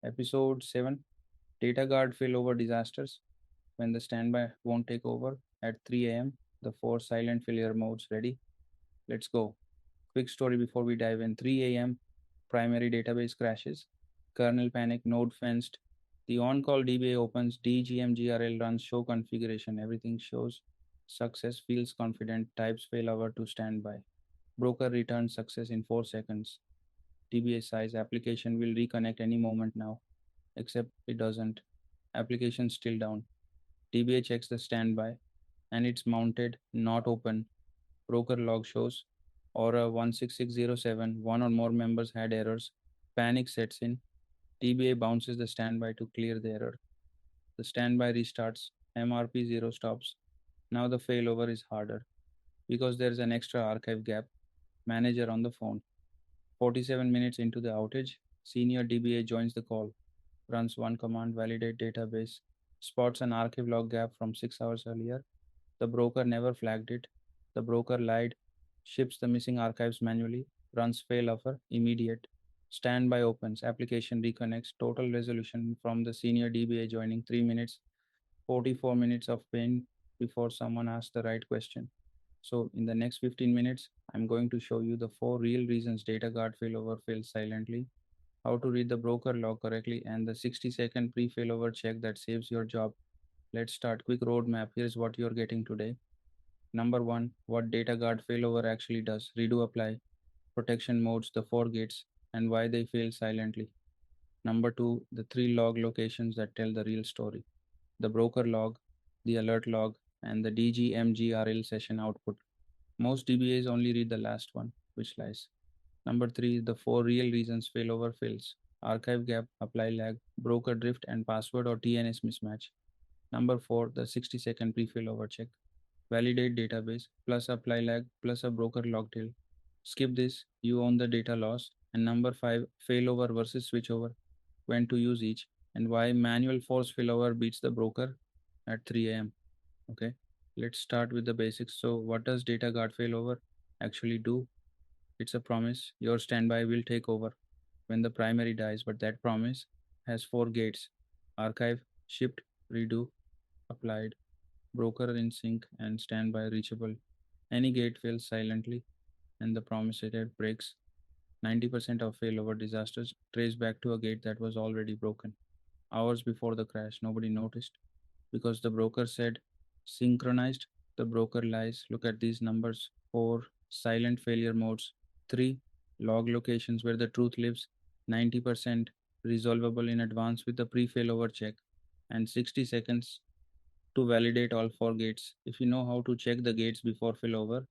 Episode 7 Data Guard Failover Disasters. When the standby won't take over at 3 am, the 4 silent failure modes ready. Let's go. Quick story before we dive in. 3 am, primary database crashes, kernel panic, node fenced. The on call DBA opens, dgmgrl runs show configuration, everything shows success, feels confident, types failover to standby. Broker returns success in 4 seconds. DBA size application will reconnect any moment now, except it doesn't. Application still down. DBA checks the standby and it's mounted, not open. Broker log shows Aura 16607, one or more members had errors. Panic sets in. DBA bounces the standby to clear the error. The standby restarts. MRP 0 stops. Now the failover is harder because there's an extra archive gap. Manager on the phone. 47 minutes into the outage, senior DBA joins the call, runs one command, validate database, spots an archive log gap from 6 hours earlier. The broker never flagged it. The broker lied, ships the missing archives manually, runs failover immediate. Standby opens, application reconnects, total resolution from the senior DBA joining 3 minutes, 44 minutes of pain before someone asks the right question. So, in the next 15 minutes, I'm going to show you the 4 real reasons data guard failover fails silently, how to read the broker log correctly, and the 60-second pre failover check that saves your job. Let's start. Quick roadmap. Here's what you're getting today. Number 1, what data guard failover actually does. Redo, apply, protection modes, the 4 gates, and why they fail silently. Number 2, the 3 log locations that tell the real story. The broker log, the alert log, and the dgmgrl session output. Most DBAs only read the last one, which lies. Number 3, the 4 real reasons failover fails. Archive gap, apply lag, broker drift, and password or TNS mismatch. Number 4, the 60-second pre-failover check. Validate database, plus apply lag, plus a broker log tail. Skip this, you own the data loss. And number 5, failover versus switchover. When to use each, and why manual force failover beats the broker at 3 am. Okay, let's start with the basics. So, what does data guard failover actually do? It's a promise your standby will take over when the primary dies, but that promise has 4 gates: archive, shipped, redo, applied, broker in sync, and standby reachable. Any gate fails silently, and the promise it breaks. 90% of failover disasters trace back to a gate that was already broken. Hours before the crash, nobody noticed because the broker said synchronized. The broker lies. Look at these numbers: 4 silent failure modes, 3 log locations where the truth lives, 90% resolvable in advance with the pre failover check, and 60 seconds to validate all 4 gates. If you know how to check the gates before failover,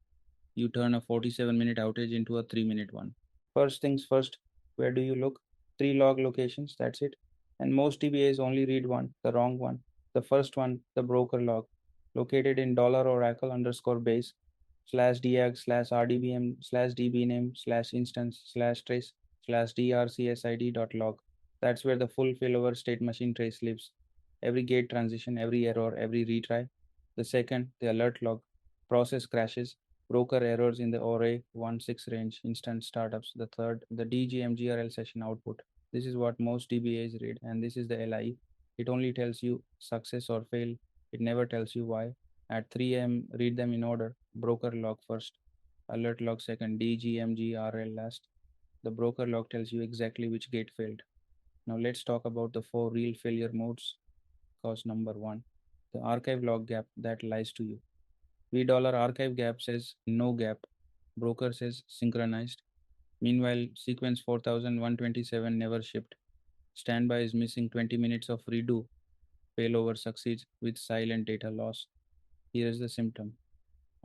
you turn a 47-minute outage into a 3-minute one. First things first, where do you look? 3 log locations, that's it. And most DBAs only read one, the wrong one. The first one, the broker log, located in $oracle underscore base slash diag slash rdbm slash dbname slash instance slash trace slash drcsid.log. That's where the full failover state machine trace lives. Every gate transition, every error, every retry. The second, the alert log, process crashes, broker errors in the array 1-6 range, instant startups. The third, the dgmgrl session output. This is what most DBAs read, and this is the LI. It only tells you success or fail. It never tells you why. At 3 am, read them in order. Broker log first, alert log second, dgmgrl last. The broker log tells you exactly which gate failed. Now let's talk about the 4 real failure modes. Cause number 1, the archive log gap that lies to you. $archive gap says no gap. Broker says synchronized. Meanwhile, sequence 4127 never shipped. Standby is missing 20 minutes of redo. Failover succeeds with silent data loss. Here is the symptom.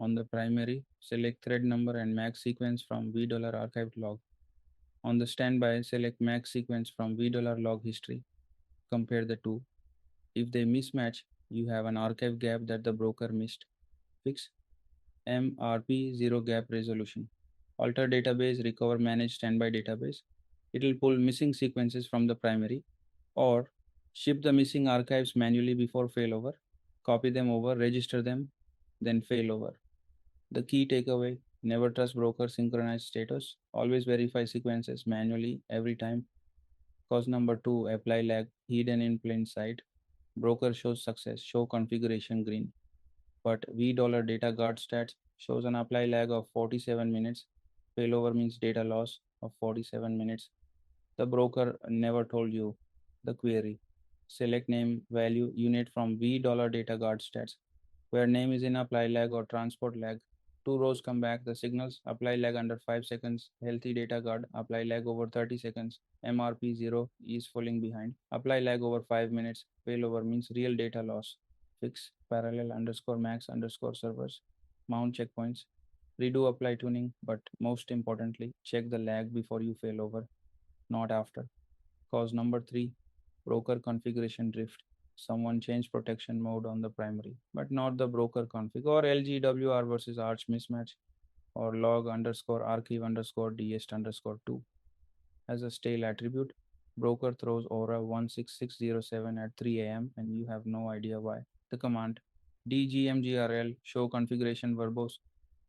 On the primary, select thread number and max sequence from $archived log. On the standby, select max sequence from $log history. Compare the two. If they mismatch, you have an archive gap that the broker missed. Fix MRP 0 gap resolution. Alter database, recover manage standby database. It will pull missing sequences from the primary or ship the missing archives manually before failover, copy them over, register them, then failover. The key takeaway: never trust broker synchronized status, always verify sequences manually every time. Cause number 2, apply lag hidden in plain sight. Broker shows success, show configuration green. But $V data guard stats shows an apply lag of 47 minutes. Failover means data loss of 47 minutes. The broker never told you the query. Select name value unit from $V data guard stats, where name is in apply lag or transport lag. Two rows come back. The signals apply lag under 5 seconds, healthy data guard, apply lag over 30 seconds, MRP 0 is falling behind, apply lag over 5 minutes, failover means real data loss. Fix parallel underscore max underscore servers, mount checkpoints, redo apply tuning, but most importantly, check the lag before you fail over, not after. Cause number 3, broker configuration drift. Someone changed protection mode on the primary, but not the broker config, or LGWR versus arch mismatch, or log underscore archive underscore dst underscore 2. As a stale attribute, broker throws aura 16607 at 3 a.m. and you have no idea why. The command dgmgrl show configuration verbose,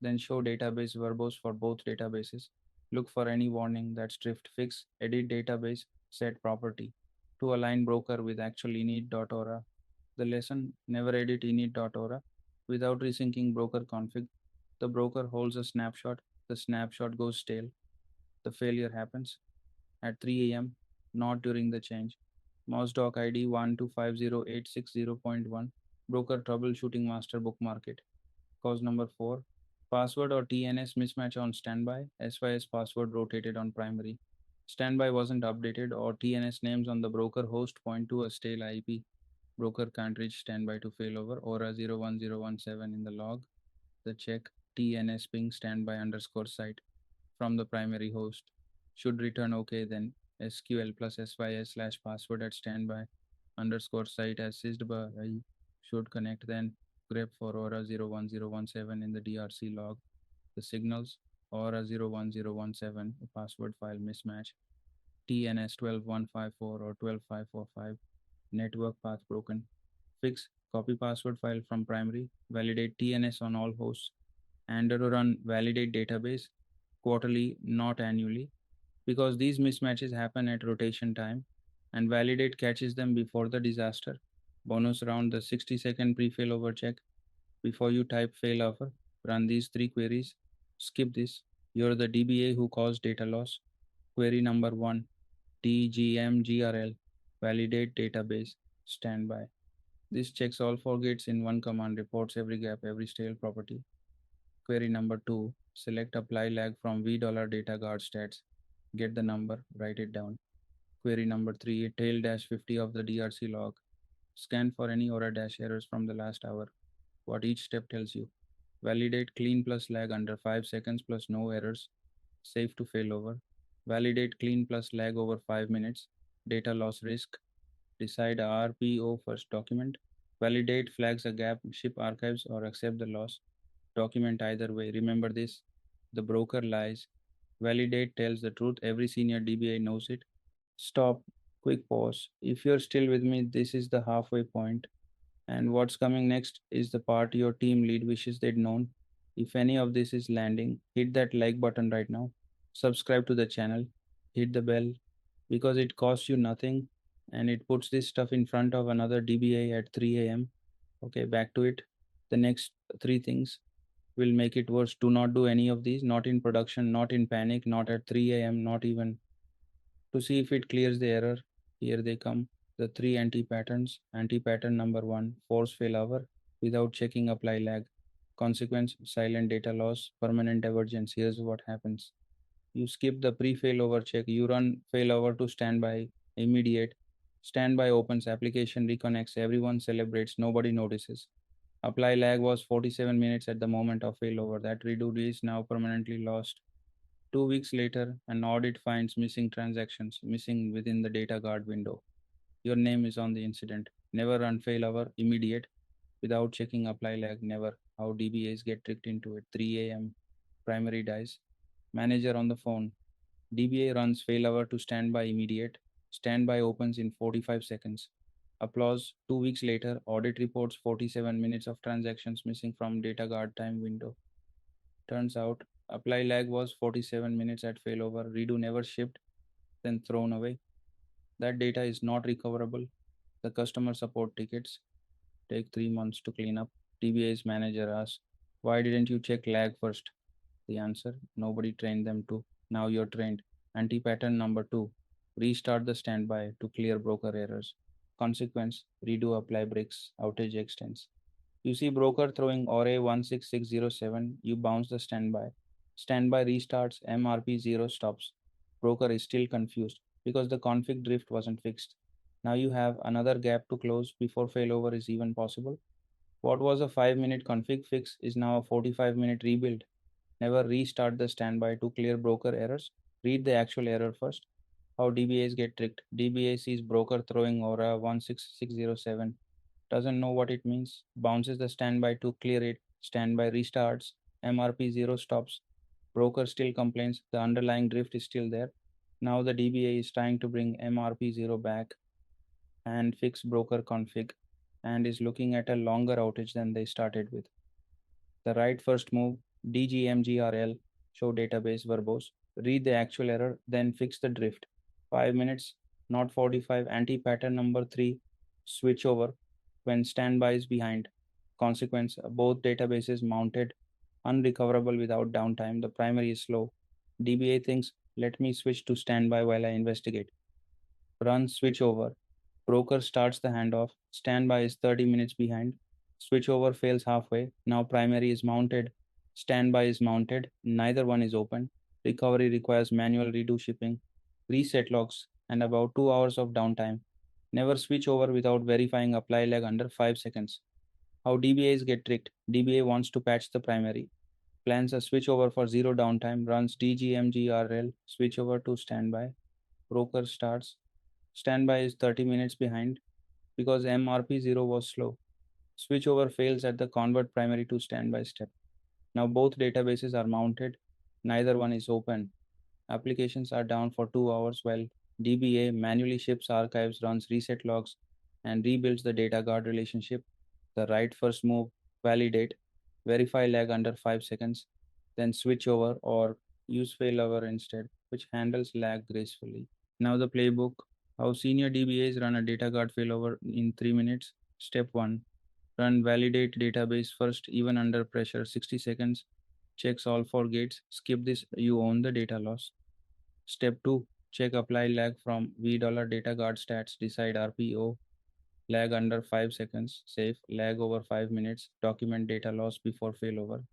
then show database verbose for both databases. Look for any warning that's drift. Fix edit database set property to align broker with actual init.aura. The lesson: never edit init.aura without resyncing broker config. The broker holds a snapshot, the snapshot goes stale, the failure happens at 3 a.m., not during the change. Mosdoc ID 1250860.1, broker troubleshooting master bookmark it. Cause number 4, password or TNS mismatch on standby, SYS password rotated on primary. Standby wasn't updated, or TNS names on the broker host point to a stale IP. Broker can't reach standby to failover, aura 01017 in the log. The check TNS ping standby underscore site from the primary host should return OK, then SQL plus SYS slash password at standby underscore site as sysd by should connect, then grep for aura 01017 in the DRC log. The signals: aura 01017, a password file mismatch, TNS 12154 or 12545, network path broken. Fix copy password file from primary, validate TNS on all hosts, and run validate database quarterly, not annually, because these mismatches happen at rotation time, and validate catches them before the disaster. Bonus round: the 60-second pre-failover check. Before you type failover, run these 3 queries. Skip this. You're the DBA who caused data loss. Query number 1, dgmgrl, validate database, standby. This checks all 4 gates in one command, reports every gap, every stale property. Query number 2, select apply lag from $V data guard stats. Get the number, write it down. Query number 3, tail dash 50 of the DRC log. Scan for any aura dash errors from the last hour. What each step tells you. Validate clean plus lag under 5 seconds plus no errors. Safe to failover. Validate clean plus lag over 5 minutes. Data loss risk. Decide RPO first. Document. Validate flags a gap, ship archives, or accept the loss. Document either way. Remember this: the broker lies. Validate tells the truth. Every senior DBA knows it. Stop. Quick pause. If you're still with me, this is the halfway point. And what's coming next is the part your team lead wishes they'd known. If any of this is landing, hit that like button right now. Subscribe to the channel. Hit the bell, because it costs you nothing and it puts this stuff in front of another DBA at 3 a.m. Okay, back to it. The next 3 things will make it worse. Do not do any of these, not in production, not in panic, not at 3 a.m., not even. To see if it clears the error, here they come. The 3 anti-patterns. Anti-pattern number 1, force failover without checking apply lag. Consequence: silent data loss, permanent divergence. Here's what happens. You skip the pre-failover check, you run failover to standby, immediate. Standby opens, application reconnects, everyone celebrates, nobody notices. Apply lag was 47 minutes at the moment of failover. That redo is now permanently lost. 2 weeks later, an audit finds missing transactions, missing within the data guard window. Your name is on the incident. Never run failover immediate without checking apply lag. Never. How DBAs get tricked into it. 3 a.m. Primary dies. Manager on the phone. DBA runs failover to standby immediate. Standby opens in 45 seconds. Applause. 2 weeks later, audit reports 47 minutes of transactions missing from data guard time window. Turns out, apply lag was 47 minutes at failover. Redo never shipped, then thrown away. That data is not recoverable. The customer support tickets take 3 months to clean up. DBA's manager asks, "Why didn't you check lag first?" The answer, "Nobody trained them to. Now you're trained." Anti pattern number two, restart the standby to clear broker errors. Consequence, redo apply bricks, outage extends. You see broker throwing ORA 16607, you bounce the standby. Standby restarts, MRP 0 stops. Broker is still confused because the config drift wasn't fixed. Now you have another gap to close before failover is even possible. What was a 5-minute config fix is now a 45-minute rebuild. Never restart the standby to clear broker errors. Read the actual error first. How DBAs get tricked. DBA sees broker throwing Aura 16607, doesn't know what it means, bounces the standby to clear it, standby restarts, MRP 0 stops. Broker still complains, the underlying drift is still there. Now the DBA is trying to bring MRP 0 back and fix broker config and is looking at a longer outage than they started with. The right first move, dgmgrl, show database verbose, read the actual error, then fix the drift. 5 minutes, not 45. Anti pattern number 3, switch over when standby is behind. Consequence, both databases mounted, unrecoverable without downtime. The primary is slow. DBA thinks, let me switch to standby while I investigate. Run switch over. Broker starts the handoff. Standby is 30 minutes behind. Switchover fails halfway. Now primary is mounted. Standby is mounted. Neither one is open. Recovery requires manual redo shipping, reset logs, and about 2 hours of downtime. Never switch over without verifying apply lag under 5 seconds. How DBAs get tricked. DBA wants to patch the primary. Plans a switchover for zero downtime. Runs dgmgrl. Switchover to standby. Broker starts. Standby is 30 minutes behind because MRP 0 was slow. Switchover fails at the convert primary to standby step. Now both databases are mounted, neither one is open. Applications are down for 2 hours while DBA manually ships archives, runs reset logs, and rebuilds the data guard relationship. The right first move, validate, verify lag under 5 seconds, then switch over or use failover instead, which handles lag gracefully. Now the playbook, how senior DBAs run a data guard failover in 3 minutes. Step 1, run validate database first, even under pressure, 60 seconds. Checks all for gates. Skip this, you own the data loss. Step 2, check apply lag from V $data guard stats. Decide RPO. Lag under 5 seconds. Safe. Lag over 5 minutes. Document data loss before failover.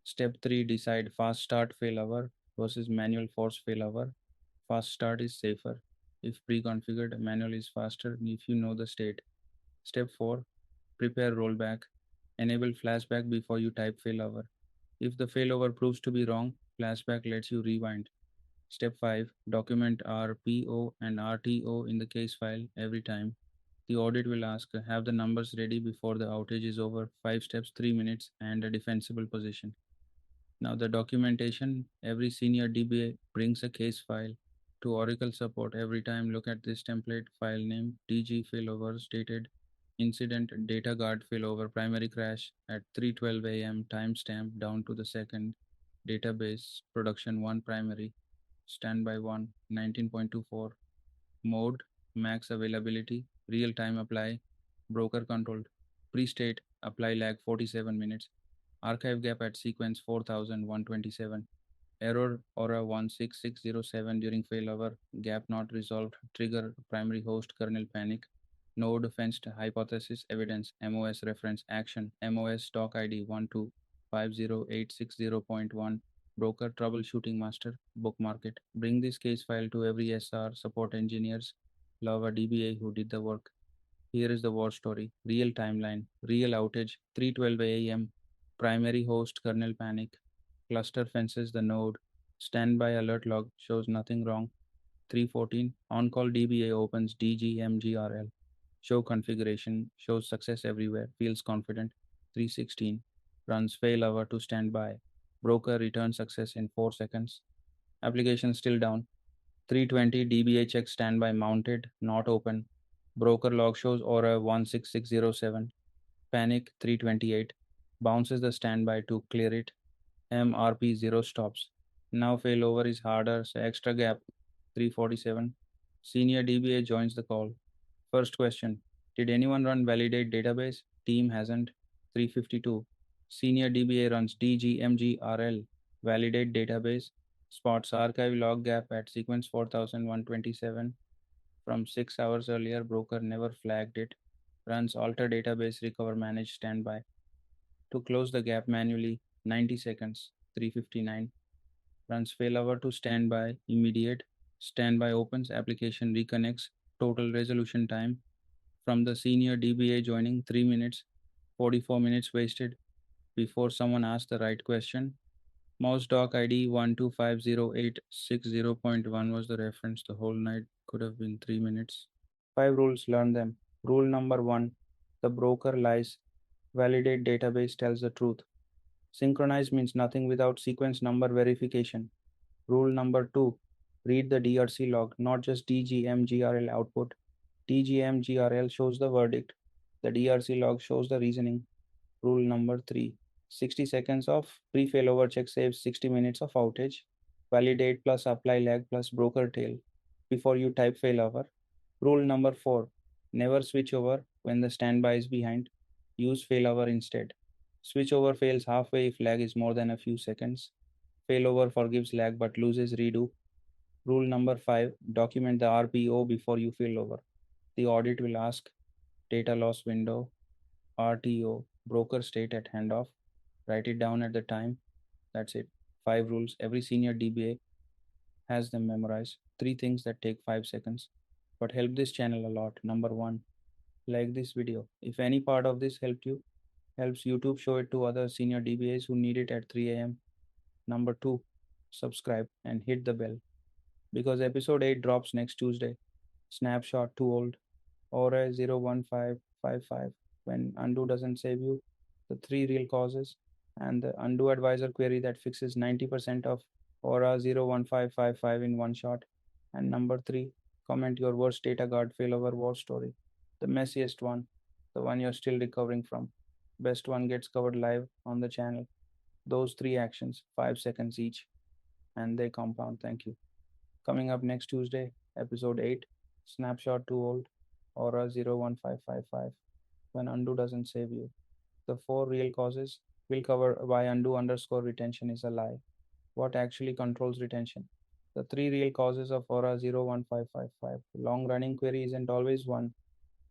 Step 3, decide fast start failover versus manual force failover. Fast start is safer. If pre-configured, manual is faster if you know the state. Step 4, prepare rollback. Enable flashback before you type failover. If the failover proves to be wrong, flashback lets you rewind. Step 5, document RPO and RTO in the case file every time. The audit will ask, have the numbers ready before the outage is over. 5 steps, 3 minutes, and a defensible position. Now the documentation, every senior DBA brings a case file to Oracle support every time. Look at this template, file name, DG failovers dated, incident data guard failover, primary crash at 3:12 a.m. timestamp down to the second, database production 1 primary, standby 1, 19.24, mode, max availability, real time apply, broker controlled, pre-state, apply lag 47 minutes, archive gap at sequence 4127, error aura 16607 during failover, gap not resolved, trigger primary host kernel panic, node fenced hypothesis evidence, MOS reference action, MOS stock ID 1250860.1, broker troubleshooting master, bookmark it. Bring this case file to every SR support engineers. Love a DBA who did the work. Here is the war story. Real timeline. Real outage. 3:12 a.m. Primary host kernel panic. Cluster fences the node. Standby alert log shows nothing wrong. 3:14. On-call DBA opens dgmgrl. Show configuration. Shows success everywhere. Feels confident. 3:16. Runs failover to standby. Broker returns success in 4 seconds. Application still down. 3:20 DBA check standby mounted, not open. Broker log shows Aura 16607. Panic 3:28. Bounces the standby to clear it. MRP 0 stops. Now failover is harder, so extra gap 3:47. Senior DBA joins the call. First question: did anyone run validate database? Team hasn't. 352. Senior DBA runs dgmgrl validate database. Spots archive log gap at sequence 4127 from 6 hours earlier. Broker never flagged it. Runs alter database recover manage standby. To close the gap manually, 90 seconds. 359. Runs failover to standby immediate. Standby opens application reconnects. Total resolution time from the senior DBA joining 3 minutes. 44 minutes wasted before someone asked the right question. Mouse doc ID 1250860.1 was the reference. The whole night could have been 3 minutes. 5 rules, learn them. Rule number 1: the broker lies. Validate database tells the truth. Synchronize means nothing without sequence number verification. Rule number 2: read the DRC log, not just DGMGRL output. DGMGRL shows the verdict. The DRC log shows the reasoning. Rule number 3: 60 seconds of pre-failover check saves 60 minutes of outage. Validate plus apply lag plus broker tail before you type failover. Rule number 4: never switch over when the standby is behind. Use failover instead. Switchover fails halfway if lag is more than a few seconds. Failover forgives lag but loses redo. Rule number 5: document the RPO before you failover. The audit will ask data loss window, RTO, broker state at handoff. Write it down at the time. That's it. 5 rules. Every senior DBA has them memorized. 3 things that take 5 seconds but help this channel a lot. Number 1, like this video. If any part of this helps YouTube show it to other senior DBAs who need it at 3 a.m. Number 2, subscribe and hit the bell because episode 8 drops next Tuesday. Snapshot Too Old, Aura 01555. When undo doesn't save you, the 3 real causes, and the undo advisor query that fixes 90% of Aura 01555 in one shot. And number 3, comment your worst data guard failover war story. The messiest one, the one you're still recovering from. Best one gets covered live on the channel. Those 3 actions, 5 seconds each, and they compound. Thank you. Coming up next Tuesday, episode 8, Snapshot Too Old, Aura 01555. When undo doesn't save you. The 4 real causes. We'll cover why undo underscore retention is a lie. What actually controls retention. The 3 real causes of Aura 01555. Long running query isn't always one.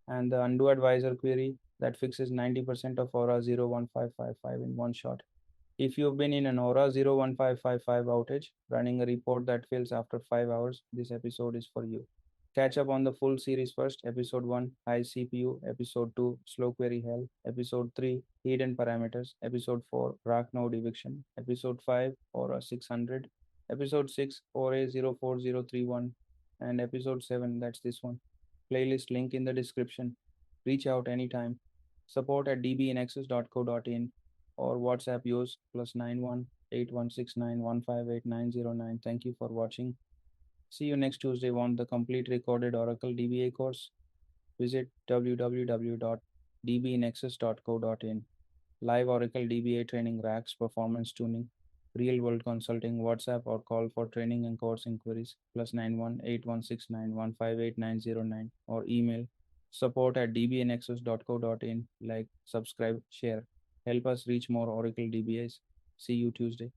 And the undo advisor query that fixes 90% of Aura 01555 in one shot. If you've been in an Aura 01555 outage, running a report that fails after 5 hours, this episode is for you. Catch up on the full series first. Episode 1, High CPU. Episode 2, Slow Query Hell. Episode 3, Hidden Parameters. Episode 4, Rack Node Eviction. Episode 5, Aura 600. Episode 6, Aura 04031. And Episode 7, that's this one. Playlist link in the description. Reach out anytime. Support at dbnexus.co.in or WhatsApp yours +91 8169158909. Thank you for watching. See you next Tuesday. Want the complete recorded Oracle DBA course? Visit www.dbnexus.co.in. Live Oracle DBA training, racks, performance tuning, real world consulting. WhatsApp or call for training and course inquiries +91 8169158909 or email support at dbnexus.co.in. Like, subscribe, share. Help us reach more Oracle DBAs. See you Tuesday.